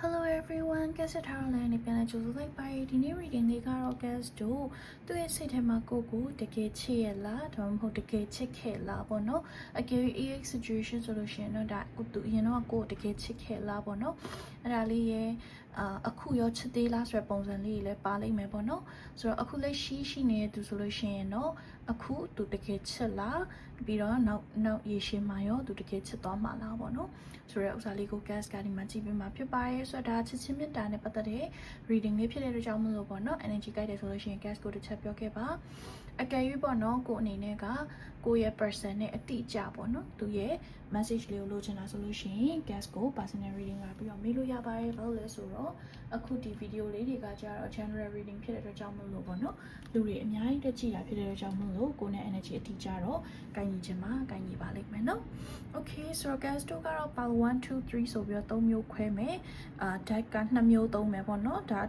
Hello everyone, guest ထားရတဲ့ပြန်လည်ကြိုဆိုလိုက်ပါဒီနေ့ reading လေးကတော့ guest တို့သူ့ရဲ့စိတ်ထဲမှာကိုတကယ်ချစ်ရလားဒါမှမဟုတ်တကယ်ချစ်ခဲ့လားပေါ့နော်အကယ်၍ EX situation ဆိုလို့ရှိရင်တော့ဒါသူအရင်တော့ကိုတကယ်ချစ်ခဲ့လားပေါ့နော်အဲ့ဒါလေးရဲ့အခုရောချစ်သေးလားဆိုတဲ့ပုံစံလေးလည်းပါလိမ့်မယ်ပေါ့နော်ဆိုတော့အခုလက်ရှိနေတဲ့သူဆိုလို့ရှိရင်တော့အခုသူတကယ်ချစ်လားပြီးတော့နောက်ရေရှည်မှာရောသူတကယ်ချစ်သွားမှာလားပေါ့နော်ဆိုတော့ဥစားလေးကို gas ကဒီမှာကြည့်ပြီးမှဖြစ်ပါတယ်ဆိုတော့ဒါချစ်ချင်းမြတ်တာနဲ့ပတ်သက်တဲ့ reading လေးဖြစ်တဲ့အတွက်ကြောင့်မလို့ပေါ့နော် energy guide တယ်ဆိုလို့ရှိရင် gas ကိုတစ်ချက်ပြောခဲ့ပါအကယ်၍ပေါ့နော်ကိုအနေနဲ့ကကိုရဲ့ person နဲ့အတိအကျပေါ့နော်သူရဲ့ message လေးကိုလိုချင်တာဆိုလို့ရှိရင် gas ကို personal reading လာပြီးတော့မေးလို့ရပါတယ်ဘာလို့လဲဆိုတော့အခုဒီ video လေးတွေကကြတော့ general reading ဖြစ်တဲ့အတွက်ကြောင့်မလို့ပေါ့နော်လူတွေအများကြီးတက်ကြည့်တာဖြစ်တဲ့အတွက်ကြောင့်မလို့ကိုနဲ့ energy အတိအကျတော့ကိုင်ညီချင်မှာကိုင်ညီပါလိမ့်မယ်နော် okay ဆိုတော့ gas တို့ကတော့ power 1 2 3ဆိုပြီးတော့3မျိုးခွဲမယ်deck က2မျိုးသုံးမယ်ပေါ့နော်ဒါ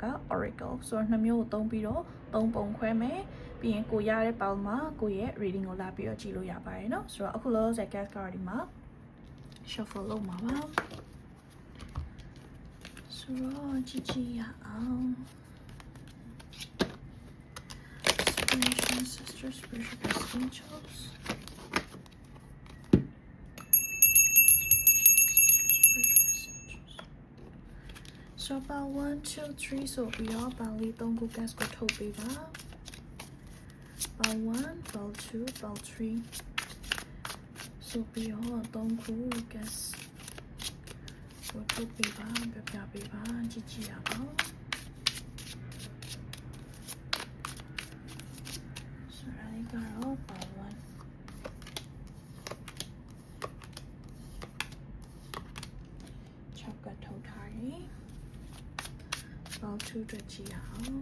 က oracle ဆိုတော့2မျိုးကိုသုံးပြီးတော့3ပုံခွဲမယ်ပြီးရင်ကိုရတဲ့ power မှာကိုရဲ့ reading ကိုလာပြီးတော့ကြည့်လို့ရပါတယ်เนาะဆိုတော့အခုလောဆယ် gas ကဒီမှာ shuffle လုပ်မှာပါဆိုတော့ကြည့်ရအောင် spiritual sisters spiritual angels so about 1 2 3ဆိုပြီးတော့ပေါင်လေး3ခု gas ကိုထုတ်ပေးပါပေါင်1ပေါင်2ပေါင်3ဆိုပြီးတော့3ခု gas ကိုထုတ်ပေးပါပြပေးပါကြည့်ရအောင်ဆိုရလေးကတော့ပေါင်16ကထုတ်ထားတယ်ပေါင်2အတွက်ကြည့်ရအောင်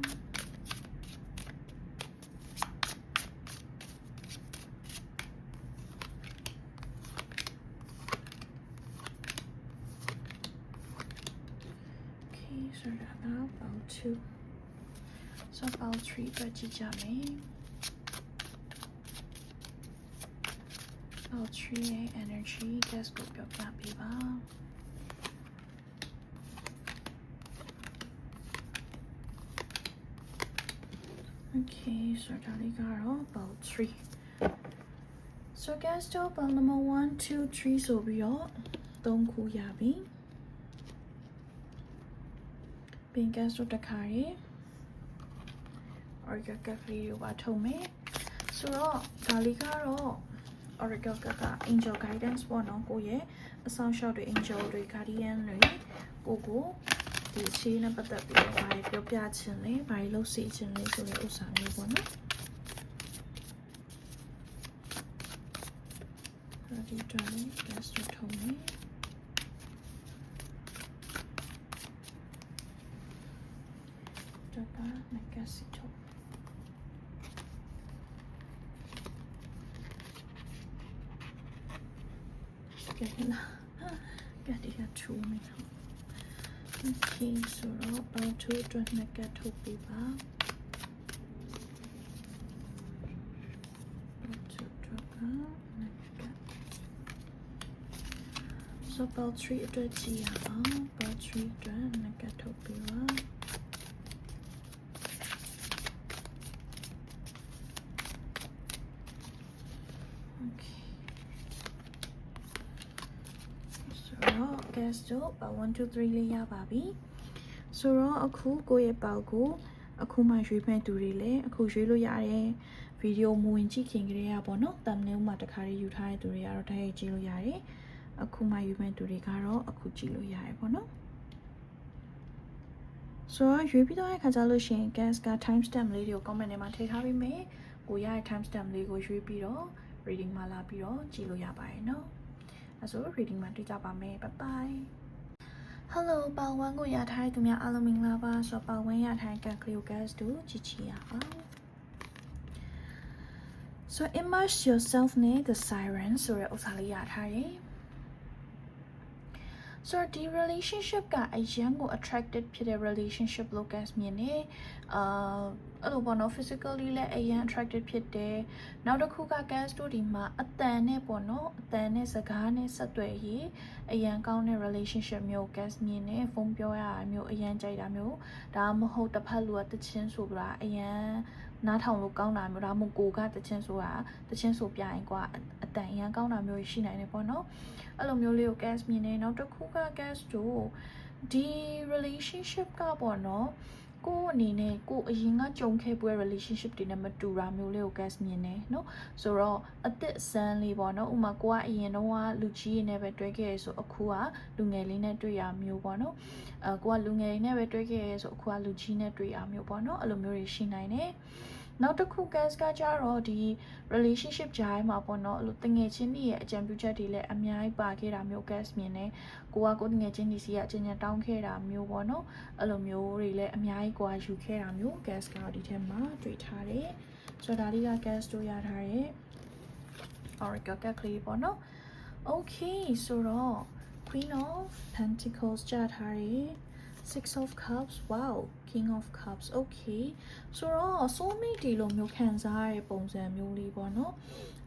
so about 2 so about 3ပဲကြည့်ကြမယ် about 3 ရဲ့ energy gas ကိုပြောပြပေးပါ okay so ဒါလေးကတော့ about 3 so gas တော့ about number 1 2 3ဆိုပြီးတော့3ခုရပြီpink gas တို့တစ်ခါရယ် oracle card လေးကိုပါထုတ်မယ်ဆိုတော့ဒါလေးကတော့ oracle card က angel guidance ပေါ့နော်ကိုရဲ့အဆောင်ရှောက်တွေ angel တွေ guardian တွေကိုဒီအခြေအနေနဲ့ပတ်သက်ပြီးတော့ဘာတွေပြောပြချင်လဲဘာတွေလုပ်စီချင်လဲဆိုတဲ့ဥစ္စာမျိုးပေါ့နော်ဒီတော့ gas တို့ထုတ်မယ်necesito get it to me okay so about to get to paper so about 3 အတွက်ကြည့်ရအောင် about 3အတွက် get to paper gas တို့ 1 2 3လေးရပါပြီဆိုတော့အခုကိုရဲ့ပေါက်ကိုအခုမှရွေးမဲ့သူတွေလည်းအခုရွေးလို့ရတယ်ဗီဒီယိုမဝင်ကြည့်ခင်ကလေးရပါတော့ thumbnail မှာတခါလေးယူထားတဲ့သူတွေကတော့တိုက်ရိုက်ကြည့်လို့ရတယ်အခုမှရွေးမဲ့သူတွေကတော့အခုကြည့်လို့ရတယ်ပေါ့နော်ဆိုတော့ရွေးပြီးတော့အခါကျလို့ရှိရင် gas က time stamp လေးတွေကို comment ထဲမှာထည့်ထားပေးမယ်ကိုရတဲ့ time stamp လေးကိုရွေးပြီးတော့ reading မှာလာပြီးတော့ကြည့်လို့ရပါတယ်နော်အဲ့ဆို reading မှာတွေ့ကြပါမယ် bye bye hello ပေါင်1ကိုရထားတဲ့သူများအားလုံးမင်္ဂလာပါဆိုတော့ပေါင်1ရထားတဲ့ gas တို့ကြည့်ချရအောင် so immerse yourself in the siren ဆိုတဲ့ဥစ္စာလေးရထားတယ် so ဒီ relationship ကအရန်ကို attracted ဖြစ်တဲ့ relationship လို့ gas မြင်နေ အဲ့လိုပေါ့နော် physically လည်းအရင် attracted ဖြစ်တယ်နောက်တစ်ခုက gas တို့ဒီမှာအတန်နဲ့ပေါ့နော်အတန်နဲ့စကားနဲ့ဆက်သွယ်ရေးအရင်ကောင်းတဲ့ relationship မျိုး gas မြင်နေဖုန်းပြောရတာမျိုးအရင်ကြိုက်တာမျိုးဒါမှမဟုတ်တစ်ဖက်လူကတချင်းဆိုတာအရင်နားထောင်လို့ကောင်းတာမျိုးဒါမှမဟုတ်ကိုကတချင်းဆိုတာတချင်းဆိုပြရင်ကွာအတန်အရင်ကောင်းတာမျိုးရှိနိုင်တယ်ပေါ့နော်အဲ့လိုမျိုးလေးကို gas မြင်နေနောက်တစ်ခုက gas တို့ဒီ relationship ကပေါ့နော်ကိုအနေနဲ့ကိုအရင်ကကြုံခဲ့ပွဲ relationship တွေနဲ့မတူတာမျိုးလေးကို gas မြင်နေเนาะဆိုတော့အသက်အစမ်းလေးပေါ့เนาะဥမာကိုကအရင်တော့လူကြီးရနဲ့ပဲတွဲခဲ့ရဆိုအခုကလူငယ်လေးနဲ့တွေ့ရမျိုးပေါ့เนาะကိုကလူငယ်လေးနဲ့ပဲတွေ့ခဲ့ရဆိုအခုကလူကြီးနဲ့တွေ့ရမျိုးပေါ့เนาะအဲ့လိုမျိုးတွေရှိနိုင်တယ်နောက်တစ်ခု gas ကကြတော့ဒီ relationship ကြားမှာပေါ့နော်အဲ့လိုတငယ်ချင်းတွေရဲ့အကြံပြုချက်တွေလည်းအများကြီးပါခဲ့တာမျိုး gas မြင်တယ်ကိုကတငယ်ချင်းတွေစီကအကြံဉာဏ်တောင်းခဲ့တာမျိုးပေါ့နော်အဲ့လိုမျိုးတွေလည်းအများကြီးကိုကယူခဲ့တာမျိုး gas ကဒီထဲမှာတွေ့ထားတယ်ဆိုတော့ဒါလေးက gas တို့ရထားတယ် oracle ကလေးပေါ့နော် okay ဆိုတော့ queen of pentacles ကြထားတယ် Six of Cups wow King of Cups okay ဆိုတော့ soulmate ဒီလိုမျိုးခံစားရတဲ့ပုံစံမျိုးလေးပေါ့နော်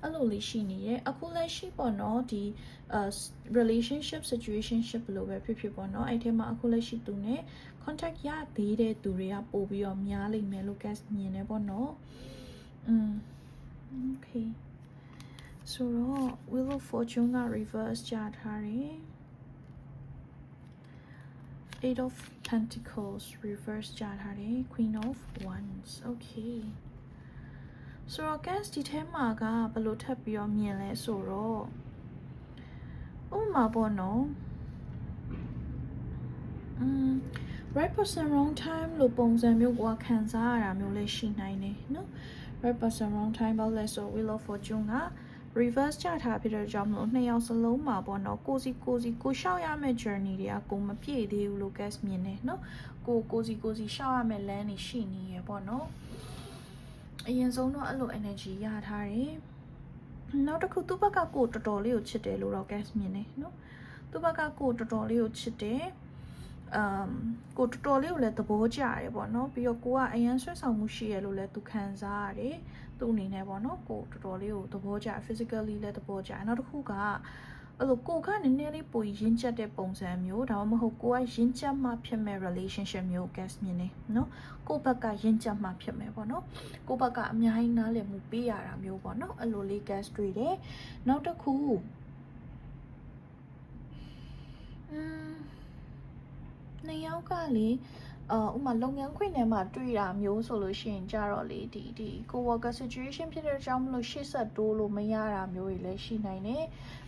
အဲ့လိုလေးရှိနေရဲ့အခုလက်ရှိပေါ့နော်ဒီ relationship situationship လို့ပဲဖြစ်ဖြစ်ပေါ့နော်အဲ့ထဲမှာအခုလက်ရှိသူနဲ့ contact ရသေးတဲ့သူတွေကပို့ပြီးတော့များလိမ့်မယ်လို့ guess မြင်နေပေါ့နော်okay ဆိုတော့ Wheel of Fortune က reverse ကြထားတယ် Eight of Pentacles reverse ကြထားတယ် Queen of Wands okay ဆိုတော့ guess ဒီထဲမှာကဘယ်လိုထပ်ပြီးတော့မြင်လဲဆိုတော့ဥပမာပေါ့နော်right person wrong time လို့ပုံစံမျိုးကိုခံစားရတာမျိုးလည်းရှိနိုင်တယ်နော် right person wrong time ဘာလဲဆို Wheel of Fortune ကreverse ချထားဖြစ်တဲ့ကြောင့်မလို့နှစ်ယောက်စလုံးမှာပေါ့နော်ကိုစီကိုရှောက်ရမယ့် journey တွေကကိုမပြည့်သေးဘူးလို့ guess မြင်နေနော်ကိုစီရှောက်ရမယ့်လမ်းတွေရှိနေရပေါ့နော်အရင်ဆုံးတော့အဲ့လို energy ရထားတယ်နောက်တစ်ခုသူ့ဘက်ကကိုတော်တော်လေးကိုချစ်တယ်လို့တော့ guess မြင်နေနော်သူ့ဘက်ကကိုတော်တော်လေးကိုချစ်တယ်ကိုတော်တော်လေးကိုလည်းသဘောကျရတယ်ပေါ့နော်ပြီးတော့ကိုကအရန်ဆွဲဆောင်မှုရှိရလို့လည်းသူခံစားရတယ်သူ့အနေနဲ့ပေါ့နော်ကိုတော်တော်လေးကိုသဘောကျ physically လည်းသဘောကျနောက်တစ်ခုကအဲ့လိုကိုကနည်းနည်းလေးပိုရင်းချက်တဲ့ပုံစံမျိုးဒါမှမဟုတ်ကိုကရင်းချက်မှဖြစ်မဲ့ relationship မျိုး guess မြင်နေနော်ကိုဘက်ကရင်းချက်မှဖြစ်မဲ့ပေါ့နော်ကိုဘက်ကအများကြီးနားလည်မှုပေးရတာမျိုးပေါ့နော်အဲ့လိုလေး guess တွေ့တယ်နောက်တစ်ခုနှစ်ယောက်ကလေဥမာလုပ်ငန်းခွင်ထဲမှာတွေ့တာမျိုးဆိုလို့ရှိရင်ကြတော့လေဒီ co-worker situation ဖြစ်တဲ့အကြောင်းမလို့ရှေ့ဆက်တိုးလို့မရတာမျိုးတွေလည်းရှိနိုင်တယ်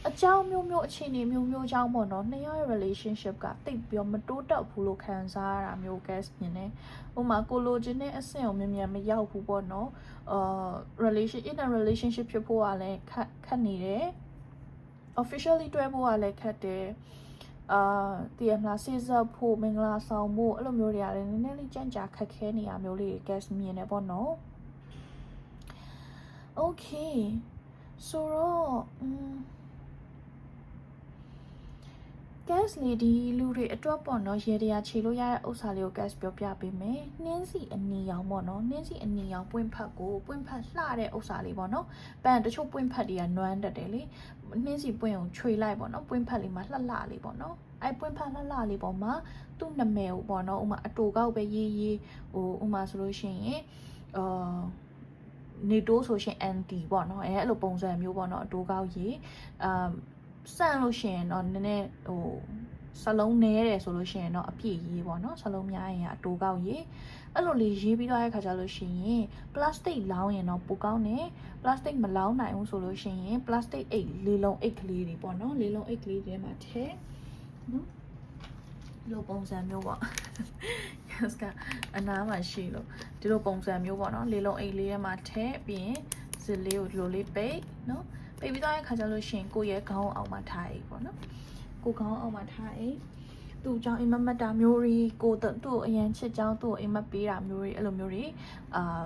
အကြောင်းမျိုးအခြေအနေမျိုးကြောင်းပေါ့နော်နှစ်ယောက်ရဲ့ relationship ကတိတ်ပြီးမတိုးတက်ဘူးလို့ခံစားရတာမျိုး guess မြင်တယ်ဥမာကိုလိုချင်တဲ့အဆင့်ကိုမြန်မရောက်ဘူးပေါ့နော်relationship ဖြစ်ဖို့ကလည်းခက်နေတယ် officially တွဲဖို့ကလည်းခက်တယ်တည်ရမလားစေစားဖို့မင်္ဂလာဆောင်ဖို့အဲ့လိုမျိုးတွေကလည်းနည်းနည်းလေးကြန့်ကြာခက်ခဲနေရမျိုးလေး guess မြင်နေပေါ့နော် okay ဆိုတော့ guess လေးဒီလူတွေအတွက်ပေါ့နော်ရေတရာခြေလို့ရတဲ့ဥစ္စာလေးကို guess ပြောပြပေးမယ်နှင်းစီအနီရောင်ပေါ့နော်နှင်းစီအနီရောင်ပွင့်ဖက်လှတဲ့ဥစ္စာလေးပေါ့နော်ပန်းတချို့ပွင့်ဖက်တွေကနွမ်းတတ်တယ်လေနှင်းစီပွင့်ကိုခြွေလိုက်ပေါ့နော်ပွင့်ဖက်လေးမှာလှလေးပေါ့နော်အဲ့ပွင့်ဖက်လှလေးပေါ်မှာသူ့နာမည်ကိုပေါ့နော်ဥမာအတူကောက်ပဲရေးဟိုဥမာဆိုလို့ရှိရင်နေတိုးဆိုရှင် anti ပေါ့နော်အဲ့လိုပုံစံမျိုးပေါ့နော်အတူကောက်ရေးစမ်းလို့ရှိရင်တော့နည်းနည်းဟိုစလုံးနဲတယ်ဆိုလို့ရှိရင်တော့အပြည့်ရေးပေါ့နော်စလုံးများရင်အတူကောက်ရေးအဲ့လိုလေးရေးပြီးတော့ရခါကြလို့ရှိရင် plastic လောင်းရင်တော့ပိုကောင်းတယ် plastic မလောင်းနိုင်ဘူးဆိုလို့ရှိရင် plastic အိတ်လေးလုံးအိတ်ကလေးတွေပေါ့နော်လေးလုံးအိတ်ကလေးတွေမှာထည့်နော်လိုပုံစံမျိုးပေါ့ yes ကအနားမှာရှိလို့ဒီလိုပုံစံမျိုးပေါ့နော်လေးလုံးအိတ်လေးထဲမှာထည့်ပြီးရင်ဇစ်လေးကိုဒီလိုလေးပိတ်နော်ပိတ်ပြီးတော့ရခါကြလို့ရှိရင်ကိုယ့်ရဲ့ခေါင်းအောင်မှာထားအိတ်ပေါ့နော်ကိုခေါင်းအောင်မှာထားအိတ် သူ့အကြောင်းအိမ်မက်မက်တာမျိုးတွေကိုသူ့အရန်ချစ်ကြောင်းသူ့အိမ်မက်ပေးတာမျိုးအဲ့လိုမျိုးတွေ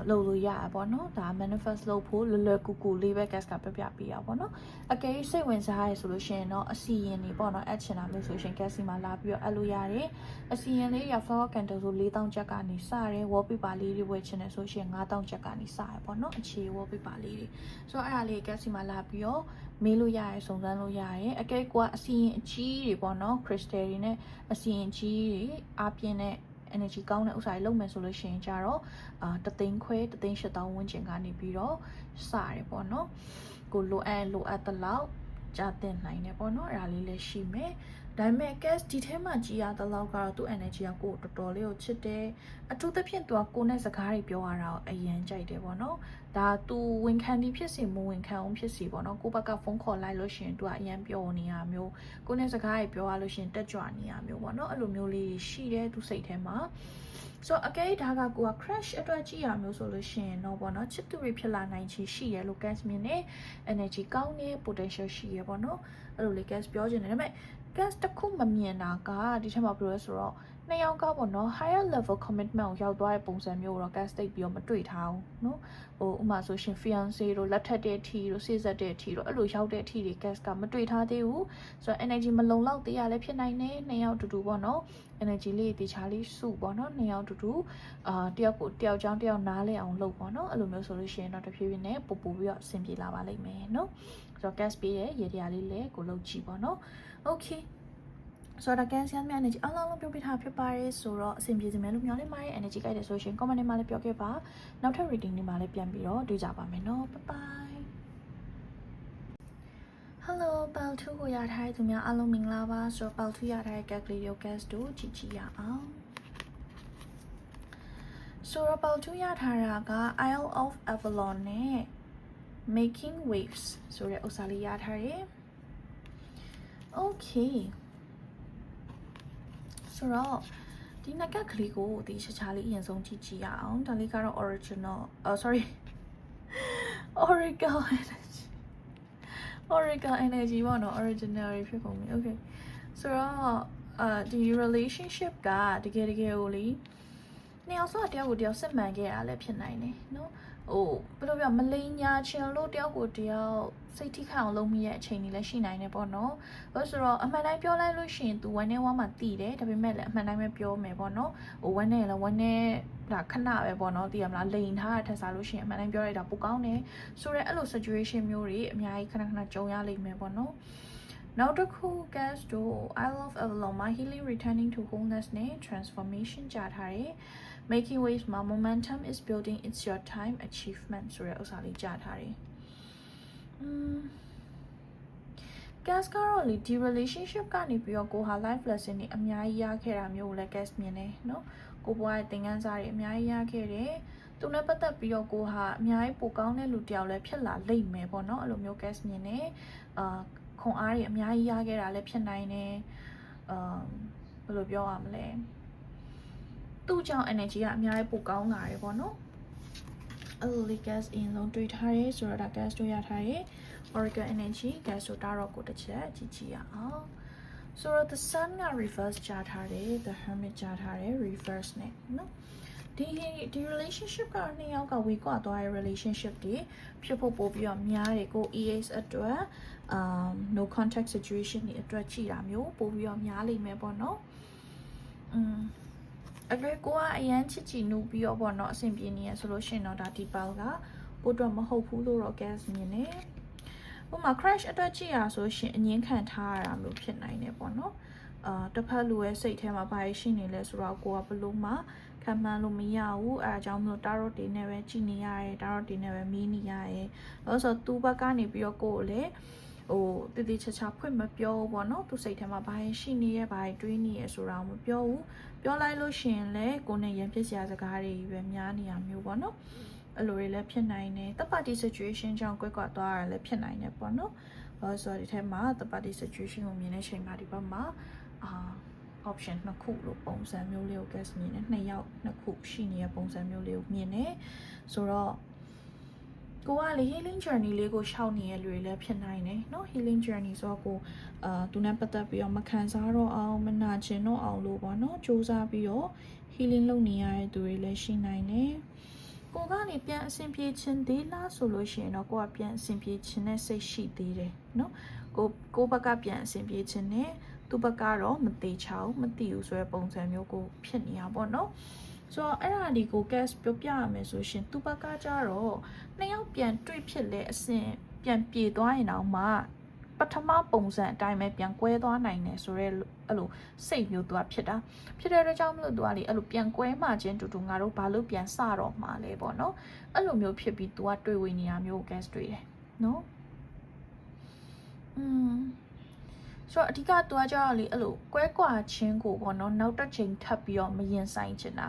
လုပ်လို့ရတာပေါ့နော်ဒါ manifest လုပ်ဖို့လွယ်လွယ်ကူကူလေးပဲ gas ကပြပြပေးရပါပေါ့နော်အကယ်၍စိတ်ဝင်စားရဆိုလို့ရှိရင်တော့အစီရင်တွေပေါ့နော်အပ်ချင်တာမျိုးဆိုရှင် gas စီမှာလာပြီးတော့အပ်လို့ရတယ်အစီရင်လေးရ flower candle ဆို4000ကျပ်ကနေစတယ် wallpaper လေးတွေဝယ်ချင်တယ်ဆိုရှင်5000ကျပ်ကနေစရပေါ့နော်အခြေ wallpaper လေးတွေဆိုတော့အဲ့ဒါလေး gas စီမှာလာပြီးတော့မေးလို့ရတယ်စုံစမ်းလို့ရတယ်အကဲကအစီရင်အကြီးတွေပေါ့နော် crystal တွေနဲ့အစီရင်ကြီးတွေအပြင်းနဲ့ energy ကောင်းတဲ့ဥစ္စာတွေလုပ်မယ်ဆိုလို့ရှိရင်ကြတော့တသိန်းခွဲတသိန်း8000ဝန်းကျင်ကနေပြီးတော့စရတယ်ပေါ့နော်ကိုလိုအပ်သလောက်ကြာတင်နိုင်တယ်ပေါ့နော်အဲ့ဒါလေးလည်းရှိမယ်ဒါပေမဲ့ gas ဒီထဲမှာကြည်ရတဲ့လောက်ကတော့သူ့ energy ကကိုတော်တော်လေးကိုချစ်တယ်အထူးသဖြင့်သူကကိုနဲ့စကားတွေပြောရတာကိုအရန်ကြိုက်တယ်ပေါ့နော်ဒါသူဝန်ခံပြီးဖြစ်စီမဝန်ခံအောင်ဖြစ်စီပေါ့နော်ကိုဘက်ကဖုန်းခေါ်လိုက်လို့ရှိရင်သူကအရန်ပြောနေရမျိုးကိုနဲ့စကားတွေပြောရလို့ရှိရင်တက်ကြွနေရမျိုးပေါ့နော်အဲ့လိုမျိုးလေးရှိတယ်သူစိတ်ထဲမှာဆိုအကဲဒါကကိုက crash အတွက်ကြည့်ရမျိုးဆိုလို့ရှိရင်တော့ပေါ့နော်ချစ်သူတွေဖြစ်လာနိုင်ချေရှိရလို့ gas မြင်နေ energy ကောင်းနေ potential ရှိရပေါ့နော်အဲ့လိုလေး gas ပြောချင်တယ်ဒါပေမဲ့ gas တစ်ခုမမြင်တာကဒီထက်မှာဘယ်လိုလဲဆိုတော့နှစ်ယောက်ကပေါ့နော် higher level commitment ကိုရောက်သွားတဲ့ပုံစံမျိုးတော့ gas တိတ်ပြီးတော့မတွေ့ထားဘူးเนาะဟိုဥမာဆိုရှင် fiance တို့လက်ထပ်တဲ့အထီတို့စေ့စပ်တဲ့အထီတို့အဲ့လိုရောက်တဲ့အထီတွေ gas ကမတွေ့ထားသေးဘူးဆိုတော့ energy မလုံလောက်သေးရလည်းဖြစ်နိုင်တယ်နှစ်ယောက်တူတူပေါ့နော် energy လေးတေချာလေးစုပေါ့နော်နှစ်ယောက်တူတူတယောက်ကိုတယောက်ချောင်းတယောက်နားလဲအောင်လုပ်ပေါ့နော်အဲ့လိုမျိုးဆိုလို့ရှိရင်တော့တဖြည်းဖြည်းနဲ့ပို့ပြီးတော့အဆင်ပြေလာပါလိမ့်မယ်เนาะဆိုတော့ gas ပေးတဲ့ရေတရားလေးလည်းကိုလုပ်ကြည့်ပေါ့နော် okayဆိုတော့ gas ရမ်းများ energy အလုံးလုံးပြောပြထားဖြစ်ပါတယ်ဆိုတော့အဆင်ပြေစေမယ်လို့မျှော်လင့်ပါတယ် energy ကြိုက်တယ်ဆိုရှင် comment ထဲမှာလည်းပြောခဲ့ပါနောက်ထပ် reading တွေမှာလည်းပြန်ပြီးတော့တွေ့ကြပါမယ်နော် bye bye hello ပေါ2ကိုရထားတဲ့သူများအားလုံးမင်္ဂလာပါဆိုတော့ပေါ2ရထားတဲ့ gas လေးကို gas တို့ကြည့်ကြည့်ရအောင်ဆိုတော့ပေါ2ရထားတာက Isle of Avalon နဲ့ Making Waves ဆိုတဲ့ဥစ္စာလေးရထားတယ် okayဆိုတော့ဒီနက်ကကလေးကိုဒီချာချာလေးအရင်ဆုံးကြည့်ကြည့်ရအောင်ဒါလေးကတော့ original sorry Oracle energy ပေါ့နော် original ဖြစ်ကုန်ပြီ okay ဆိုတော့ဒီ relationship ကတကယ်ကိုလေနှစ်ယောက်ဆိုတယောက်ကိုတယောက်စစ်မှန်ခဲ့တာလည်းဖြစ်နိုင်တယ်နော်ဟိုဘယ်လိုပြောမလိန်ညာချင်လို့တယောက်ကိုတယောက်စိတ်ထိခိုက်အောင်လုပ်မိရဲ့အချိန်တွေလည်းရှိနိုင်တယ်ပေါ့နော်ဘာလို့ဆိုတော့အမှန်တိုင်းပြောလိုက်လို့ရှိရင် तू 1 နဲ့ 1 မှာတည်တယ်ဒါပေမဲ့လည်းအမှန်တိုင်းပဲပြောမယ်ပေါ့နော်ဟို1နဲ့လည်း1နဲ့ဒါခဏပဲပေါ့နော်တည်ရမလားလိန်ထားတာထက်စားလို့ရှိရင်အမှန်တိုင်းပြောလိုက်တာပိုကောင်းတယ်ဆိုတော့အဲ့လို situation မျိုးတွေအများကြီးခဏကြုံရလိမ့်မယ်ပေါ့နော်နောက်တစ်ခု gas တို့ I love Avalon my healing returning to wholeness နဲ့ transformation ကြားထားတယ်Making waves မှာ momentum is building it's your time achievement ဆိုတဲ့ဥစ္စာလေးကြားထားတယ်gas ကတော့လေဒီ relationship ကနေပြီးတော့ကိုဟာ life lesson တွေအများကြီးရခဲ့တာမျိုးကိုလည်း gas မြင်တယ်เนาะကိုဘွားရဲ့သင်ခန်းစာတွေအများကြီးရခဲ့တယ်သူနဲ့ပတ်သက်ပြီးတော့ကိုဟာအများကြီးပိုကောင်းတဲ့လူတစ်ယောက်လည်းဖြစ်လာလိမ့်မယ်ပေါ့เนาะအဲ့လိုမျိုး gas မြင်တယ်ခွန်အားတွေအများကြီးရခဲ့တာလည်းဖြစ်နိုင်တယ်ဘယ်လိုပြောရမလဲသူ့ကြောင့် energy ကအများကြီးပိုကောင်းလာတယ်ပေါ့နော်အဲ့လိုလေး gas အရင်ဆုံးတွေ့ထားရဲဆိုတော့ဒါ gas တွေ့ရထားရဲ Oracle energy gas ဆိုတာတော့ကိုတစ်ချက်ကြည့်ကြည့်ရအောင်ဆိုတော့ the sun က reverse ကြားထားတယ် the hermit ကြားထားတယ် reverse နဲ့နော်ဒီ relationship ကနှစ်ယောက်ကဝေကွာသွားတဲ့ relationship တွေဖြစ်ဖို့ပို့ပြီးတော့များတယ်ကို EX အတွက် no contact situation တွေအတွက်ကြည့်တာမျိုးပို့ပြီးတော့များလိမ့်မယ်ပေါ့နော်အကယ်ကိုကအရန်ချစ်ချီနူပြီးတော့ပေါ့နော်အဆင်ပြေနေရဆိုလို့ရှိရင်တော့ဒါဒီပေါကပို့တော့မဟုတ်ဘူးလို့တော့ gas မြင်နေဥပမာ crash အတွက်ကြည့်ရဆိုရှင်အငင်းခံထားရတာမျိုးဖြစ်နိုင်တယ်ပေါ့နော်တစ်ဖက်လူရဲ့စိတ်ထဲမှာဘာရှိနေလဲဆိုတော့ကိုကဘလို့မှခံမှန်းလို့မရဘူးအဲအကြောင်းမျိုး tarot တွေနဲ့ပဲကြည်နေရတယ် tarot တွေနဲ့ပဲမီးနေရတယ်လို့ဆိုတော့သူ့ဘက်ကနေပြီးတော့ကိုကိုလည်းဟိုတည်တည်ချာချာဖွင့်မပြောဘူးပေါ့နော်သူစိတ်ထဲမှာဘာရှိနေရဲဘာတွေးနေရဲဆိုတာမပြောဘူးပြောလိုက်လို့ရှိရင်လည်းကိုနဲ့ရန်ဖြစ်စရာစကားတွေပဲများနေရမျိုးပေါ့နော်အဲ့လိုတွေလည်းဖြစ်နိုင်တယ်တပတ်တီ situation ကြောင့်ကွက်ကွက်သွားတာလည်းဖြစ်နိုင်တယ်ပေါ့နော်ဘာလို့ဆိုတော့ဒီထဲမှာတပတ်တီ situation ကိုမြင်တဲ့ချိန်မှာဒီဘက်မှာoption နှစ်ခုလို့ပုံစံမျိုးလေးကို guess မြင်တယ်နှစ်ယောက်နှစ်ခုရှိနေတဲ့ပုံစံမျိုးလေးကိုမြင်တယ်ဆိုတော့ ကိုကလေ healing journey လေးကိုရှောက်နေရလူတွေလည်းဖြစ်နိုင်တယ်เนาะ healing journey ဆိုတော့ကိုသူနဲ့ပတ်သက်ပြီးတော့မခံစားတော့အောင်မနာကျင်တော့အောင်လို့ပေါ့เนาะစူးစမ်းပြီးတော့ healing လုပ်နေရတဲ့သူတွေလည်းရှိနိုင်တယ်ကိုကနေပြန်အဆင်ပြေခြင်းသေးလားဆိုလို့ရှိရင်တော့ကိုကပြန်အဆင်ပြေခြင်းနဲ့စိတ်ရှိသေးတယ်เนาะကိုဘက်ကပြန်အဆင်ပြေခြင်းနဲ့သူဘက်ကတော့မသေးချောင်းမသိဘူးဆိုတဲ့ပုံစံမျိုးကိုဖြစ်နေတာပေါ့เนาะဆိုတော့အဲ့ဒါဒီကို gas ပြောပြရမယ်ဆိုရှင်သူဘက်ကကြတော့နှစ်ယောက်ပြန်တွေ့ဖြစ်လဲအဆင်ပြန်ပြေသွားရင်တော့မှပထမပုံစံအတိုင်းပဲပြန်ကွဲသွားနိုင်တယ်ဆိုတော့အဲ့လိုစိတ်မျိုးသူကဖြစ်တဲ့အတွက်ကြောင့်မလို့သူကလေအဲ့လိုပြန်ကွဲမှချင်းတူတူငါတို့ဘာလို့ပြန်စတော့မှာလဲပေါ့နော်အဲ့လိုမျိုးဖြစ်ပြီးသူကတွေ့ဝင်နေတာမျိုး gas တွေ့တယ်နော်ဆိုတော့အဓိကသူကကြောက်လေအဲ့လိုကွဲကွာချင်းကိုပေါ့နော်နောက်တစ်ချိန်ထပ်ပြီးတော့မရင်ဆိုင်ချင်တာ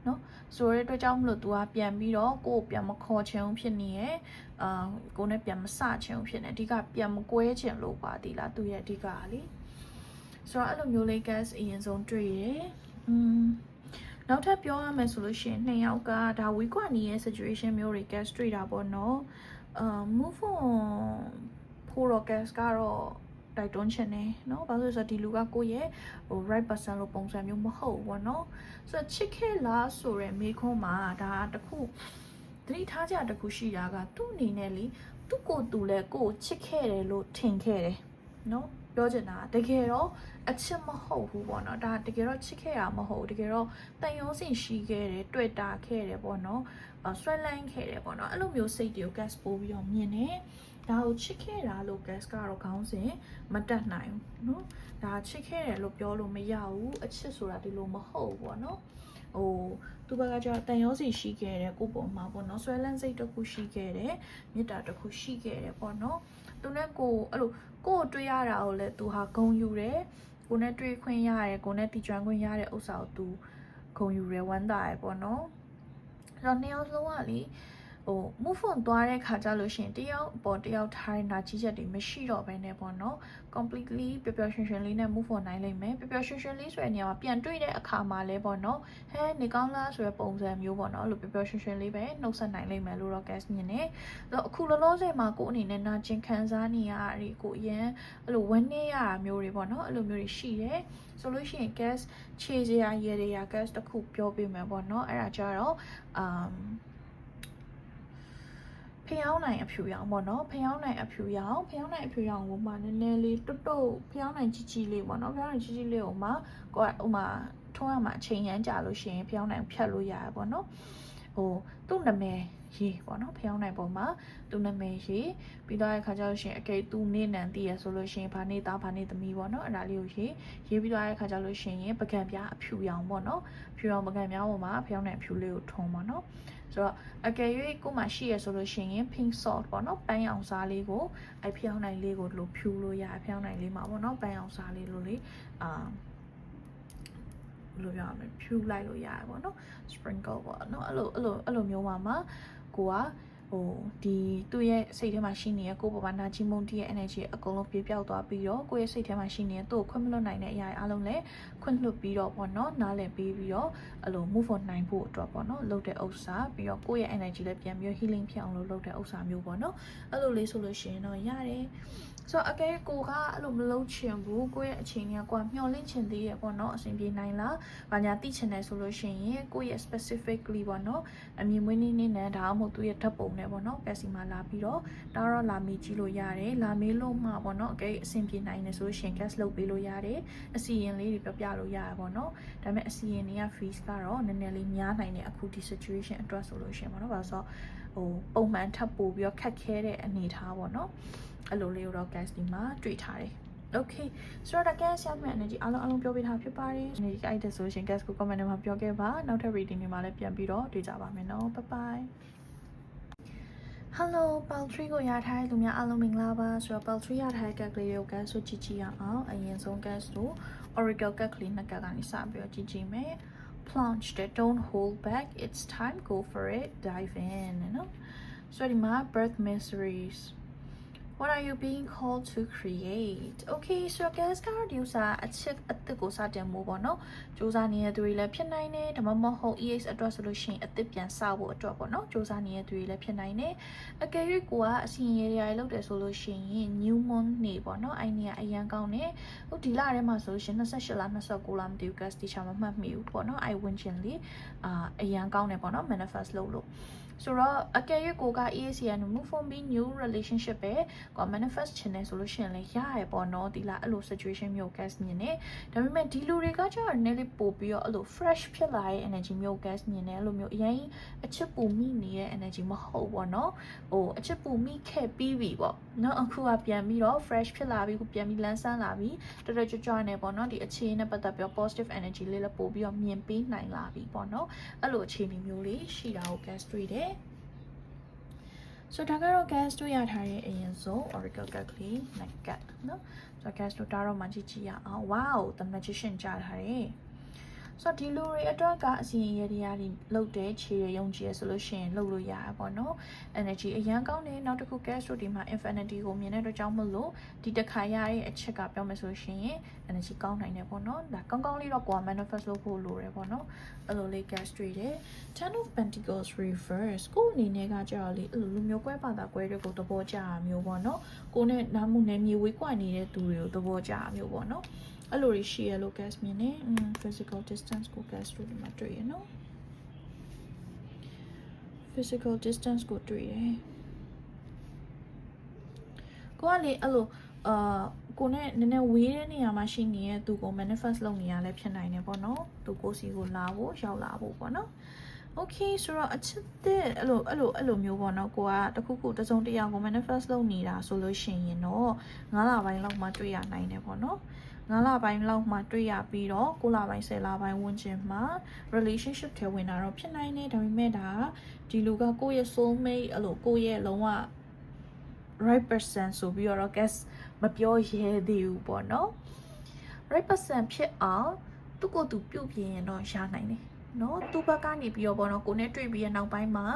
နော်ဆိုတဲ့အတွက်ကြောင့်မလို့ तू ကပြန်ပြီးတော့ကိုယ်ပြန်မခေါ်ချင်အောင်ဖြစ်နေရဲ့ကိုနဲ့ပြန်မစချင်အောင်ဖြစ်နေအဓိကပြန်မကွဲချင်လို့ပါဒီလားသူရဲ့အဓိကလေဆိုတော့အဲ့လိုမျိုးလေး gas အရင်ဆုံးတွေ့ရနောက်ထပ်ပြောရမယ်ဆိုလို့ရှိရင်နှစ်ယောက်ကဒါဝီကွာနီရဲ့ situation မျိုးတွေ gas တွေ့တာပေါ့နော်move on ဖို့တော့ gas ကတော့တိုက်တွန်းချင်တယ်เนาะဘာလို့လဲဆိုတော့ဒီလူကကိုယ့်ရဲ့right person လို့ပုံစံမျိုးမဟုတ်ဘူးပေါ့เนาะဆိုတော့ချစ်ခဲ့လားဆိုရယ်မိခွန်းမှာဒါတခုသတိထားကြတခုရှိတာကသူ့အနေနဲ့လေသူ့ကိုယ်သူလဲကိုယ်ချစ်ခဲ့တယ်လို့ထင်ခဲ့တယ်เนาะပြောချင်တာတကယ်တော့အချစ်မဟုတ်ဘူးပေါ့เนาะဒါတကယ်တော့ချစ်ခဲ့တာမဟုတ်ဘူးတကယ်တော့တန်ရုံးစင်ရှိခဲ့တယ်တွေ့တာခဲ့တယ်ပေါ့เนาะဆွဲလန်းခဲ့တယ်ပေါ့เนาะအဲ့လိုမျိုးစိတ်တွေကို gas ပိုးပြီးတော့မြင်တယ်ဒါကိုချစ်ခဲ့တာလို့ gas ကတော့ခေါင်းစဉ်မတက်နိုင်ဘူးเนาะဒါချစ်ခဲ့တယ်လို့ပြောလို့မရဘူးအချစ်ဆိုတာဒီလိုမဟုတ်ဘူးပေါ့เนาะသူဘက်ကကျတော့တန်ရုံးစီရှိခဲ့တယ်ကိုပုံမှာပေါ့เนาะဆွဲလန်းစိတ်တစ်ခုရှိခဲ့တယ်မေတ္တာတစ်ခုရှိခဲ့တယ်ပေါ့เนาะသူနဲ့ကိုအဲ့လိုကိုတွေ့ရတာကိုလည်းသူဟာဂုဏ်ယူတယ်ကိုနဲ့တွေ့ခွင့်ရတယ်ကိုနဲ့တီကျွမ်းခွင့်ရတဲ့ဥစ္စာကိုသူဂုဏ်ယူရဝမ်းသာရပေါ့เนาะအဲ့တော့နှစ်ယောက်လုံးကလေmove on သွားတဲ့ခါကြလို့ရှိရင်တယောက်ပေါ်တယောက်ထားတဲ့နာကြီးချက်တွေမရှိတော့ဘဲနဲ့ပေါ့နော် completely ပျော်ပျော်ရွှင်ရွှင်လေးနဲ့ move on နိုင်လိမ့်မယ်ပျော်ပျော်ရွှင်ရွှင်လေးဆိုတဲ့နေရာမှာပြန်တွေ့တဲ့အခါမှာလဲပေါ့နော်ဟဲနေကောင်းလားဆိုတဲ့ပုံစံမျိုးပေါ့နော်အဲ့လိုပျော်ပျော်ရွှင်ရွှင်လေးပဲနှုတ်ဆက်နိုင်လိမ့်မယ်လို့တော့ guess မြင်နေတော့အခုလောလောဆယ်မှာကိုအနေနဲ့နာကျင်ခံစားနေရတဲ့ကိုအရင်အဲ့လိုဝန်းနေရတာမျိုးတွေပေါ့နော်အဲ့လိုမျိုးတွေရှိတယ်ဆိုလို့ရှိရင် guess ခြေစရာရေတွေရာ guess တစ်ခုပြောပြမယ်ပေါ့နော်အဲ့ဒါကြတော့ဖျောင်းနိုင်အဖြူရောင်ပေါ့နော်ဖျောင်းနိုင်အဖြူရောင်ကိုမှနည်းနည်းလေးတုတ်ဖျောင်းနိုင်ကြီးလေးပေါ့နော်ဖျောင်းနိုင်ကြီးလေးကိုမှကိုကဥမာထုံးရမှာအချိန်ရမ်းကြာလို့ရှိရင်ဖျောင်းနိုင်ဖြတ်လို့ရတယ်ပေါ့နော်သူ့နာမည်ရေးပေါ့နော်ဖျောင်းနိုင်ပုံမှာသူ့နာမည်ရေးပြီးတော့အခါကျလို့ရှိရင်အကယ်သူနေနံတည်ရဆိုလို့ရှိရင်ဘာနေသားဘာနေသမီးပေါ့နော်အဲ့ဒါလေးကိုရေးပြီးတော့အခါကျလို့ရှိရင်ပကံပြားအဖြူရောင်ပေါ့နော်ဖြူရောင်ပကံပြားပေါ်မှာဖျောင်းနိုင်အဖြူလေးကိုထုံးပေါ့နော်ဆိုတော့အကယ်၍ကိုမှရှိရဆိုလို့ရှိရင် pink salt ပေါ့နော်ပန်းရောင်စားလေးကိုဖျောင်းနိုင်လေးကိုလို့ဖြူလို့ရဖျောင်းနိုင်လေးမှာပေါ့နော်ပန်းရောင်စားလေးလို့လေလို့ရမယ်ဖြူလိုက်လို့ရတယ်ပေါ့နော် sprinkle ပေါ့နော်အဲ့လိုမျိုးမှာကိုကဒီသူ့ရဲ့စိတ်ထဲမှာရှိနေတဲ့ကိုပေါ်မှာနာကျင်မုန်းတည်းရဲ့ energy အကုန်လုံးပြေပြောက်သွားပြီးတော့ကိုယ့်ရဲ့စိတ်ထဲမှာရှိနေတဲ့သူ့ကိုခွင့်မလွတ်နိုင်တဲ့အရာအားလုံးလည်းခွင့်လွတ်ပြီးတော့ပေါ့နော်နားလည်ပြီးတော့အဲ့လို move on နိုင်ဖို့အတွက်ပေါ့နော်လုပ်တဲ့ဥစ္စာပြီးတော့ကိုယ့်ရဲ့ energy လည်းပြန်ပြီး healing ဖြစ်အောင်လုပ်တဲ့ဥစ္စာမျိုးပေါ့နော်အဲ့လိုလေးဆိုလို့ရှိရင်တော့ရတယ်ဆိုတော့အကယ်ကိုကအဲ့လိုမလုပ်ချင်ဘူးကိုယ့်ရဲ့အခြေအနေကကိုကမျှော်လင့်ချင်သေးရဲ့ပေါ့နော်အဆင်ပြေနိုင်လားဘာညာသိချင်တယ်ဆိုလို့ရှိရင်ကိုယ့်ရဲ့ specifically ပေါ့နော်အမြင်မွေးနေနေနဲ့ဒါမှမဟုတ်သူ့ရဲ့ဓာတ်ပုံနဲ့ပေါ့နော်ပက်စီမှာလာပြီးတော့ဒါတော့လာမေးကြည့်လို့ရတယ်လာမေးလို့မှပေါ့နော်အကယ်အဆင်ပြေနိုင်တယ်ဆိုလို့ရှိရင် gas လုပ်ပေးလို့ရတယ်အစီရင်လေးတွေပြောပြလို့ရတယ်ပေါ့နော်ဒါပေမဲ့အစီရင်တွေက fees ကတော့နည်းနည်းလေးများနိုင်တယ်အခုဒီ situation အတွက်ဆိုလို့ရှိရင်ပေါ့နော်ဘာလို့ဆိုပုံမှန်ထပ်ပို့ပြီးတော့ခက်ခဲတဲ့အနေအထားပေါ့နော်အဲ့လိုလေးတော့ gas ဒီမှာတွေ့ထားတယ်Okay ဆိုတော့ gas ရမယ့် energy အားလုံးပြောပြထားဖြစ်ပါတယ် energy ကြိုက်တဲ့ဆိုရှင် gas ကို comment ထဲမှာပြောခဲ့ပါနောက်ထပ် reading တွေမှာလည်းပြန်ပြီးတော့တွေ့ကြပါမယ်နော် bye bye Hello Paltry ကိုရထားတဲ့သူများအားလုံးမင်္ဂလာပါဆိုတော့ Paltry ရထားတဲ့ gas လေးကို gas ဆိုကြည့်ကြည့်ရအောင်အရင်ဆုံး gas ဆို Oracle gas လေးနှစ်ကတ်ကနေစပြီးတော့ကြည့်ကြည့်မယ် Plunge that don't hold back it's time go for it dive in နော်ဆိုတော့ဒီမှာ birth mysteries What are you being called to create? Okay, so guys ကတော့ဒီဥစားအချစ်အသစ်ကိုစတင်မှုပေါ့နော်စူးစမ်းနေတဲ့သူတွေလည်းဖြစ်နိုင်တယ်ဒါမှမဟုတ် EX အတွက်ဆိုလို့ရှိရင်အသစ်ပြန်စဖို့အတွက်ပေါ့နော်စူးစမ်းနေတဲ့သူတွေလည်းဖြစ်နိုင်တယ်အကယ်၍ကိုကအစီရင်ရတွေလုပ်တယ်ဆိုလို့ရှိရင် new moon နေပေါ့နော်အဲ့ဒီကအရန်ကောင်းတယ်ဟုတ်ဒီလထဲမှာဆိုလို့ရှိရင်28လ29လမသိဘူး guys ဒီချာမမှတ်မိဘူးပေါ့နော်အဲ့ဝင်ချင်းလေးအရန်ကောင်းတယ်ပေါ့နော် manifest လုပ်လို့ဆိုတော့အကယ်၍ကိုက EAC ရ move from being new relationship ပဲကို manifest ချင်တယ်ဆိုလို့ရှိရင်လည်းရရပေါ့နော်ဒီလားအဲ့လို situation မျိုး gas မြင်နေဒါပေမဲ့ဒီလူတွေကကျတော့နည်းလေးပို့ပြီးတော့အဲ့လို fresh ဖြစ်လာတဲ့ energy မျိုး gas မြင်နေအဲ့လိုမျိုးအရင်အချစ်ပူမိနေတဲ့ energy မဟုတ်ပေါ့နော်ဟိုအချစ်ပူမိခဲ့ပြီးပြီပေါ့နော်အခုကပြန်ပြီးတော့ fresh ဖြစ်လာပြီကိုပြန်ပြီးလန်းဆန်းလာပြီတော်တော်ကြွကြွနေပေါ့နော်ဒီအခြေအနေနဲ့ပတ်သက်ပြီး positive energy လေးလည်းပို့ပြီးတော့မြင်ပေးနိုင်လာပြီပေါ့နော်အဲ့လိုအခြေအနေမျိုးလေးရှိတာကို gas တွေ့တယ်So ဒါကတော့ gas တို့ရထားတဲ့အရင်ဆုံး oracle card လေး nugget နော် So gas တို့ဒါတော့မှကြည့်ကြည့်ရအောင် Wow the magician ကြားထားတယ် So ဒီလူတွေအတွက်ကအစီအရင်ရည်လောက်တဲ့ခြေရယုံကြည်ရဆိုလို့ရှိရင်လောက်လို့ရတာပေါ့နော် energy အရင်ကောင်းတယ်နောက်တစ်ခု gas တို့ဒီမှာ infinity ကိုမြင်တဲ့အတွက်ကြောင့်မလို့ဒီတစ်ခါရတဲ့အချက်ကပြောမယ်ဆိုရှင် energy ကောင်းနိုင်တယ်ပေါ့နော်ဒါကောင်းကောင်းလေးတော့ကိုယ် manifest လုပ်ဖို့လိုတယ်ပေါ့နော်အဲ့လိုလေး gas တွေ့တယ် Ten of Pentacles reverse ကိုအနေနဲ့ကကြောက်လေအဲ့လိုလူမျိုးကွဲပါတာကွဲတွေကိုသဘောကျတာမျိုးပေါ့နော်ကိုနဲ့နားမှုနဲ့မြေဝေးကွာနေတဲ့သူတွေကိုသဘောကျတာမျိုးပေါ့နော်အဲ့လိုရှိရလို့ gas မြင်နေ physical distance ကို gas တွေ့ဒီမှာတွေ့ရနော် physical distance ကိုတွေ့ရကိုကလေအဲ့လိုကိုနဲ့နည်းနည်းဝေးတဲ့နေရာမှာရှိနေတဲ့သူကို manifest လုပ်နေရလဲဖြစ်နိုင်တယ်ပေါ့နော်သူကိုစီကိုလာဖို့ရောက်လာဖို့ပေါ့နော် Okay ဆိုတော့အချစ်တဲ့အဲ့လိုမျိုးပေါ့နော်ကိုကတခုခုတစုံတရာကို manifest လုပ်နေတာဆိုလို့ရှိရင်တော့9လပိုင်းလောက်မှတွေ့ရနိုင်တယ်ပေါ့နော်9လပိုင်းလောက်မှတွေ့ရပြီးတော့9လပိုင်း10လပိုင်းဝန်းကျင်မှာ relationship ထဲဝင်တာတော့ဖြစ်နိုင်တယ်ဒါပေမဲ့ဒါဒီလူကကိုယ့်ရဲ့ soul mate အဲ့လိုကိုယ့်ရဲ့လုံးဝ right person ဆိုပြီးတော့ guess မပြောရဲသေးဘူးပေါ့နော် right person ဖြစ်အောင်သူ့ကိုယ်သူပြုတ်ပြင်းရင်တော့ရနိုင်တယ်နော်သူ့ဘက်ကနေပြီးတော့ပေါ့နော်ကိုနဲ့တွေ့ပြီးရနောက်ပိုင်းမှာ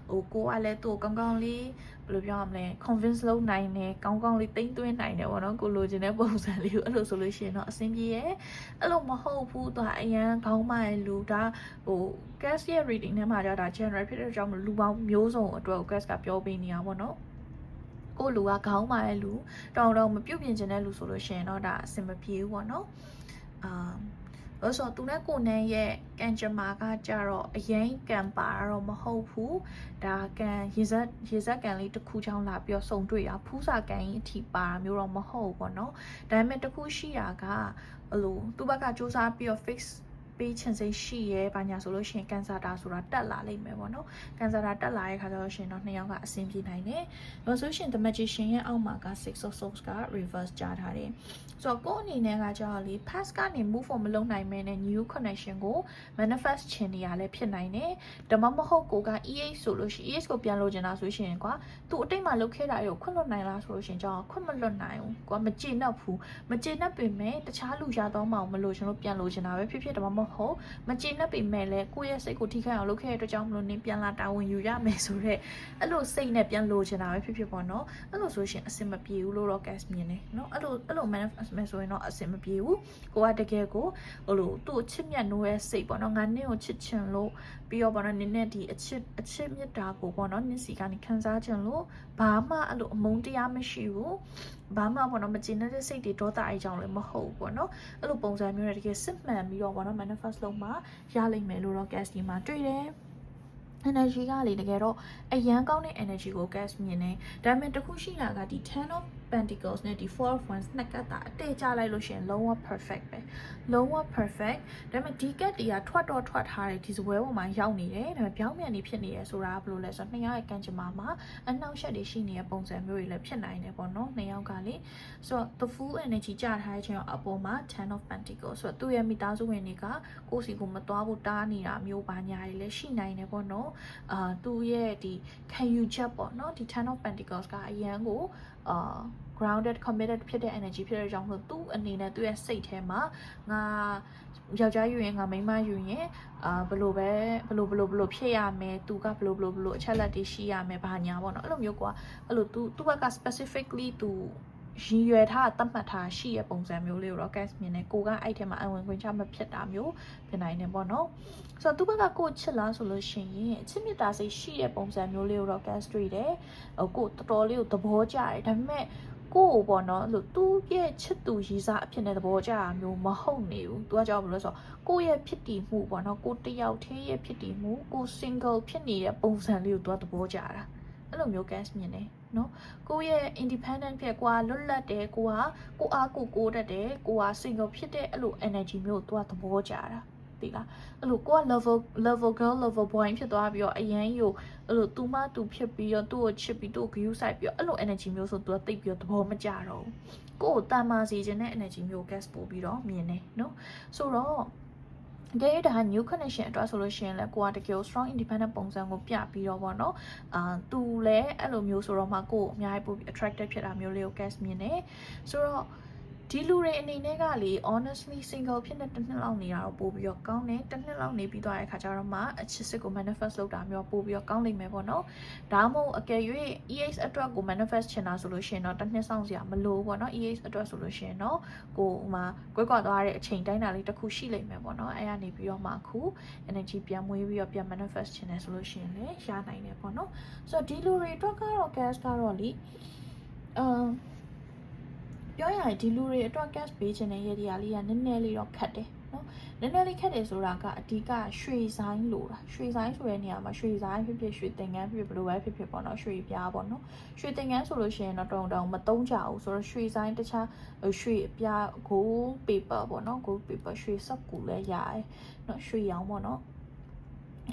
ဟိုကိုကလည်းသူ့ကိုကောင်းကောင်းလေးဘယ်လိုပြောရမလဲ convince လုပ်နိုင်တယ်ကောင်းကောင်းလေးတိမ့်သွင်းနိုင်တယ်ပေါ့နော်ကိုလိုချင်တဲ့ပုံစံလေးကိုအဲ့လိုဆိုလို့ရှိရင်တော့အဆင်ပြေရဲ့အဲ့လိုမဟုတ်ဘူးသူကအရန်ခေါင်းမရဲ့လူဒါဟို gas ရဲ့ reading ထဲမှာကြတာ general ဖြစ်တဲ့ကြောင့်လူပေါင်းမျိုးစုံအတွက် gas ကပြောပေးနေတာပေါ့နော်ကိုလူကခေါင်းမာတဲ့လူတော်မပြုတ်ပြင်ချင်တဲ့လူဆိုလို့ရှိရင်တော့ဒါအဆင်မပြေဘူးပေါ့နော်လို့ဆိုသူနဲ့ကိုနဲ့ရဲ့ကန်ကြမာကကြတော့အရင်ကန်ပါတော့မဟုတ်ဘူးဒါကန်ရေစက်ကန်လေးတစ်ခုချောင်းလာပြီးတော့စုံတွေ့တာဖူးစာကန်ကြီးအထိပါမျိုးတော့မဟုတ်ဘူးပေါ့နော်ဒါပေမဲ့တစ်ခုရှိတာကအဲ့လိုသူ့ဘက်ကစူးစမ်းပြီးတော့ fixပေးချင်စိတ်ရှိရဲဘာညာဆိုလို့ရှိရင်ကန်ဆာတာဆိုတာတက်လာလိမ့်မယ်ပေါ့နော်ကန်ဆာတာတက်လာတဲ့ခါကျတော့ရှင်တော့နှစ်ယောက်ကအဆင်ပြေနိုင်တယ်ဒါဆိုရှင် the magician ရဲ့အောက်မှာက six of swords က reverse ကြားထားတယ်ဆိုတော့ကိုယ်အနေနဲ့ကကြောက်လေ past ကနေ move on မလုပ်နိုင်မဲနဲ့ new connection ကို manifest ချင်နေရလဲဖြစ်နိုင်တယ်ဒါမှမဟုတ်ကိုက EH ဆိုလို့ရှိရင် EH ကိုပြန်လို့ချင်တာဆိုရှင်ကွာသူ့အတိတ်မှာလုပ်ခဲ့တာတွေကိုခွင့်လွတ်နိုင်လားဆိုလို့ရှင်ကြောက်ခွင့်မလွတ်နိုင်ဘူးကွာမကျေနပ်ဘူးမကျေနပ်ပေမဲ့တခြားလူရတော့မှမလို့ရှင်လို့ပြန်လို့ချင်တာပဲဖြစ်ဒါမှမဟုတ်မကျေနပ်ပေမဲ့လည်းကိုယ့်ရဲ့စိတ်ကိုထိခိုက်အောင်လုပ်ခဲ့တဲ့အတွက်ကြောင့်မလို့နင်းပြန်လာတာဝန်ယူရမယ်ဆိုတော့အဲ့လိုစိတ်နဲ့ပြန်လိုချင်တာပဲဖြစ်ပေါ့နော်အဲ့လိုဆိုရှင်အဆင်မပြေဘူးလို့တော့ gas မြင်တယ်နော်အဲ့လို manifest မယ်ဆိုရင်တော့အဆင်မပြေဘူးကိုကတကယ်ကိုဟိုလိုသူ့ချစ်မြတ်နိုးရဲ့စိတ်ပေါ့နော်ငါနင်းကိုချစ်ချင်လို့ပြီးတော့ပေါ့နော်နင်းနဲ့ဒီအချစ်မြတ်တာကိုပေါ့နော်နင်းစီကနေခံစားချင်လို့ဘာမှအဲ့လိုအမုန်းတရားမရှိဘူးဘာမှပေါ့နော်မကျေနပ်တဲ့စိတ်တွေဒေါသအကြောင်းလည်းမဟုတ်ဘူးပေါ့နော်အဲ့လိုပုံစံမျိုးနဲ့တကယ်စစ်မှန်ပြီးတော့ပေါ့နော် manifest လုပ်မှရလိမ့်မယ်လို့တော့ gas ဒီမှာတွေ့တယ် energy ကလေတကယ်တော့အရန်ကောင်းတဲ့ energy ကို gas မြင်နေဒါပေမဲ့တခုရှိတာကဒီ 10 of Pentacles နဲ့ဒီ 4 of Wands နှစ်ကတ်တာအတဲကြလိုက်လို့ရှိရင်လုံးဝ perfect ပဲလုံးဝ perfect ဒါပေမဲ့ဒီကတ်တွေကထွက်ထားတယ်ဒီစပွဲပေါ်မှာရောက်နေတယ်ဒါပေမဲ့ပြောင်းပြန်နေဖြစ်နေရဆိုတာဘယ်လိုလဲဆိုတော့နှစ်ယောက်ရဲ့ကံကြမ္မာမှာအနှောက်အယှက်တွေရှိနေတဲ့ပုံစံမျိုးတွေလည်းဖြစ်နိုင်တယ်ပေါ့နော်နှစ်ယောက်ကလေဆိုတော့ the full energy ကြထားတဲ့ချိန်အပေါ်မှာ 10 of Pentacles ဆိုတော့သူ့ရဲ့မိသားစုဝင်တွေကကိုယ့်စီကိုမသွားဖို့တားနေတာမျိုးပါညာတွေလည်းရှိနိုင်တယ်ပေါ့နော်သူ့ရဲ့ဒီခံယူချက်ပေါ့နော်ဒီ 10 of Pentacles ကအရန်ကိုgrounded committed ဖြစ်တဲ့ energy ဖြစ်တဲ့ကြောင့်လို့သူ့အနေနဲ့သူ့ရဲ့စိတ်ထဲမှာငါ ယောက်ျားယူရင်ငါမိန်းမယူရင်ဘယ်လိုဖြစ်ရမယ်သူကဘယ်လိုအချက်လက်တွေရှိရမယ်ဘာညာပေါ့နော်အဲ့လိုမျိုးကွာအဲ့လိုသူဘက်က specifically သူရည်ရွယ်ထားတတ်မှတ်ထားရှိရပုံစံမျိုးလေးကိုတော့ guest မြင်နေကိုကအဲ့ထဲမှာအဝင်ခွင့်ချမဖြစ်တာမျိုးဖြစ်နိုင်တယ်ပေါ့နော်ဆိုတော့သူဘက်ကကိုချစ်လားဆိုလို့ရှိရင်အချစ်မြတ်တာစိတ်ရှိတဲ့ပုံစံမျိုးလေးကိုတော့ guest တွေ့တယ်ကိုတော်တော်လေးကိုသဘောကျတယ်ဒါပေမဲ့ကိုပေါ့နော်အဲ့လိုသူ့ရဲ့ချစ်သူရည်စားအဖြစ်နဲ့သဘောကျတာမျိုးမဟုတ်နေဘူးသူကကြောက်ဘယ်လိုလဲဆိုတော့ကိုရဲ့ဖြစ်တည်မှုပေါ့နော်ကိုတယောက်တည်းရဲ့ဖြစ်တည်မှုကို single ဖြစ်နေတဲ့ပုံစံလေးကိုသူကသဘောကျတာအဲ့လိုမျိုး guest မြင်တယ်နော်ကိုရဲ့ independent ဖြစ်ကွာလွတ်လပ်တယ်ကိုအားကိုတတ်တယ်ကိုက single ဖြစ်တဲ့အဲ့လို energy မျိုးကိုသူကသဘောကျတာဒီလားအဲ့လိုကိုက level girl level boy ဖြစ်သွားပြီးတော့အရန်ယူအဲ့လိုသူမှသူဖြစ်ပြီးတော့သူ့ကိုချစ်ပြီးသူ့ကို gyu ဆိုင်ပြီးတော့အဲ့လို energy မျိုးဆိုသူကတိတ်ပြီးတော့သဘောမကျတော့ဘူးကိုကိုတန်မာစီခြင်းတဲ့ energy မျိုး gas ပို့ပြီးတော့မြင်နေနော်ဆိုတော့ဒါ new connection အတွက်ဆိုလို့ရှိရင်လည်းကိုကတကယ် strong independent ပုံစံကိုပြပြီးတော့ပေါ့နော်သူလည်းအဲ့လိုမျိုးဆိုတော့မှကိုအများကြီးပို့ပြီး attractive ဖြစ်တာမျိုးလေးကို gas မြင်နေဆိုတော့ဒီလူတွေအနေနဲ့ကလေ honestly single ဖြစ်တဲ့တစ်နှစ်လောက်နေတာတော့ပို့ပြီးတော့ကောင်းတယ်တစ်နှစ်လောက်နေပြီးသွားတဲ့အခါကျတော့မှအချစ်စစ်ကို manifest လုပ်တာမျိုးပို့ပြီးတော့ကောင်းလိမ့်မယ်ပေါ့နော်ဒါမှမဟုတ်အကယ်၍ EX အတွက်ကို manifest ချင်တာဆိုလို့ရှိရင်တော့တစ်နှစ်ဆောင်စရာမလိုပေါ့နော် EX အတွက်ဆိုလို့ရှိရင်တော့ကိုဟိုမှာကွဲကွာသွားတဲ့အချိန်တိုင်းတာလေးတစ်ခုရှိလိမ့်မယ်ပေါ့နော်အဲ့ကနေပြီးတော့မှအခု energy ပြန်မွေးပြီးတော့ပြန် manifest ချင်တယ်ဆိုလို့ရှိရင်လည်းရနိုင်တယ်ပေါ့နော်ဆိုတော့ဒီလူတွေအတွက်ကတော့ gas ကတော့လေပြောရရင်ဒီလူတွေအတွက် gas ပေးခြင်းတဲ့ရည်ရည်လေးကနည်းနည်းလေးတော့ခက်တယ်နော်နည်းနည်းလေးခက်တယ်ဆိုတာကအဓိကရွှေဆိုင်လို့တာရွှေဆိုင်ဆိုတဲ့နေရာမှာရွှေဆိုင်ဖြစ်ဖြစ်ရွှေသင်္ကန်းဖြစ်ဖြစ်ဘယ်လိုပဲဖြစ်ဖြစ်ပေါ့နော်ရွှေပြားပေါ့နော်ရွှေသင်္ကန်းဆိုလို့ရှိရင်တော့တောင်မသုံးကြဘူးဆိုတော့ရွှေဆိုင်တခြားရွှေအပြား gold paper ပေါ့နော် gold paper ရွှေစပ်ကူလည်းရတယ်နော်ရွှေရောင်ပေါ့နော်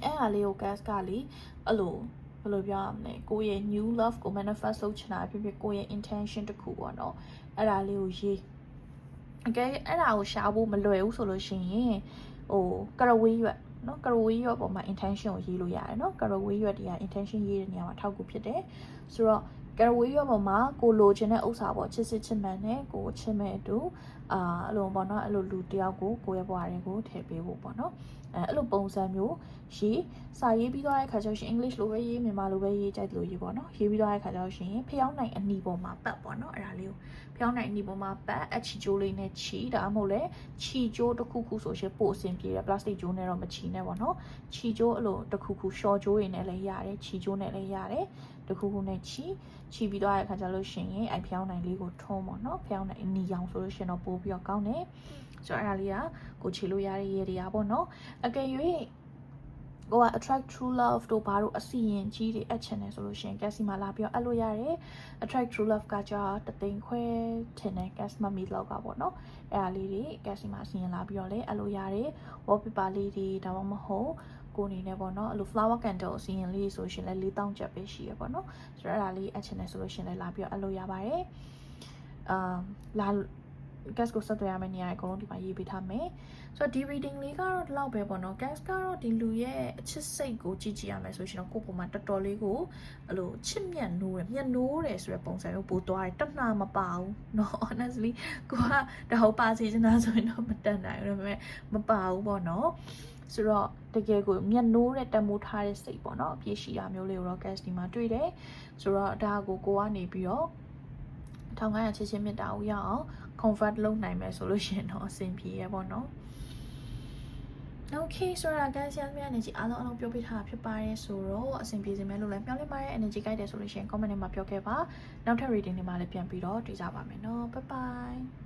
အဲ့ဟာလေးကို gas ကလေအဲ့လိုဘယ်လိုပြောရမလဲကိုရဲ့ new love ကို manifest လုပ်ချင်တာဖြစ်ဖြစ်ကိုရဲ့ intention တခုပေါ့နော်အဲ့ဒါလေးကိုရေးအဲ့ဒါကိုရှာဖို့မလွယ်ဘူးဆိုလို့ရှိရင်ကရဝေးရွက်နော်ကရဝေးရွက်ပေါ်မှာ intention ကိုရေးလို့ရတယ်နော်ကရဝေးရွက်တွေက intention ရေးတဲ့နေရာမှာထောက်ကူဖြစ်တယ်ဆိုတော့ကရဝေးရွက်ပေါ်မှာကိုလိုချင်တဲ့ဥစ္စာပေါ့ချစ်စစ်ချစ်မှန်နဲ့ကိုချစ်မဲ့အတူအဲ့လိုပေါ့နော်အဲ့လိုလူတယောက်ကိုရဲ့ဘဝတွေကိုထည့်ပေးဖို့ပေါ့နော်အဲ့လိုပုံစံမျိုးရေးစာရေးပြီးသွားတဲ့ခါကျတော့ရှင် English လိုပဲရေးမြန်မာလိုပဲရေးကြိုက်လို့ရေးပေါ့နော်ရေးပြီးသွားတဲ့ခါကျတော့ရှင်ဖျောင်းနိုင်အနီပေါ်မှာပတ်ပေါ့နော်အဲ့ဒါလေးကိုဖျောင်းနိုင်အနီပေါ်မှာပတ်အချီကျိုးလေးနဲ့ချီဒါမှမဟုတ်လေချီကျိုးတစ်ခုခုဆိုရှင်ပို့အဆင်ပြေတယ် plastic ကျိုးနဲ့တော့မချီနဲ့ပေါ့နော်ချီကျိုးအဲ့လိုတစ်ခုခု short ကျိုးတွေနဲ့လည်းရတယ်ချီကျိုးနဲ့လည်းရတယ်တစ်ခုခုနဲ့ချီပြီးသွားတဲ့ခါကျလို့ရှင်ရင်ဖျောင်းနိုင်လေးကိုထုံးပေါ့နော်ဖျောင်းနိုင်အနီရောင်ဆိုလို့ရှင်တော့ပို့ပြီးတော့ကောင်းတယ်ဆိုတော့အဲ့ဒါလေးကကိုချီလို့ရတဲ့ရေတွေပေါ့နော်အကယ်၍ကိုက attract true love တို့ဘာလို့အစီရင်ကြီးတွေအပ်ချင်တယ်ဆိုလို့ရှိရင် gas မှာလာပြီးတော့အပ်လို့ရတယ် attract true love ကကြာတသိန်းခွဲထင်တယ် gas မမီလောက်ကပေါ့နော်အဲ့ဒါလေးတွေ gas မှာအစီရင်လာပြီးတော့လေအပ်လို့ရတယ် wallpaper လေးတွေဒါမှမဟုတ်ကိုနေနဲ့ပေါ့နော်အဲ့လို flower candle အစီရင်လေးဆိုရှင်လဲ4000ကျပ်ပဲရှိရပေါ့နော်ဆိုတော့အဲ့ဒါလေးအပ်ချင်တယ်ဆိုလို့ရှင်လဲလာပြီးတော့အပ်လို့ရပါတယ်လာ gas ကိုဆက်သွယ်ရမယ့်နေရာအကုန်လုံးဒီမှာရေးပေးထားမယ်ဆိုတော့ဒီ reading လေးကတော့ဒီလောက်ပဲပေါ့နော် gas ကတော့ဒီလူရဲ့အချစ်စိတ်ကိုကြည့်ရမယ်ဆိုရှင်တော့ကိုယ့်ပုံမှာတော်တော်လေးကိုအဲ့လိုချစ်မြတ်နိုးတယ်မြတ်နိုးတယ်ဆိုတဲ့ပုံစံမျိုးပို့သွားတယ်တတ်နာမပါဘူးเนาะ honestly ကိုကဒါဟုတ်ပါစေချင်တာဆိုရင်တော့မတတ်နိုင်ဘူးဒါပေမဲ့မပါဘူးပေါ့နော်ဆိုတော့တကယ်ကိုမျက်နှိုးတဲ့တမိုးထားတဲ့စိတ်ပေါ့နော်အပြည့်ရှိတာမျိုးလေးကိုတော့ gas ဒီမှာတွေ့တယ်ဆိုတော့ဒါကိုကနေပြီးတော့1500ချစ်ချင်းမြတ်တာကိုရအောင် convert လုပ်နိုင်မယ်ဆိုလို့ရှိရင်တော့အဆင်ပြေရပေါ့နော် Okay ဆိုတော့ gas ရမယ့် energy အားလုံးပြောပြထားတာဖြစ်ပါတယ်ဆိုတော့အဆင်ပြေစေမယ်လို့လည်းပြောလိုက်ပါတယ် energy guide တယ်ဆိုလို့ရှိရင် comment ထဲမှာပြောခဲ့ပါနောက်ထပ် reading တွေမှာလည်းပြန်ပြီးတော့တွေ့ကြပါမယ်နော် bye bye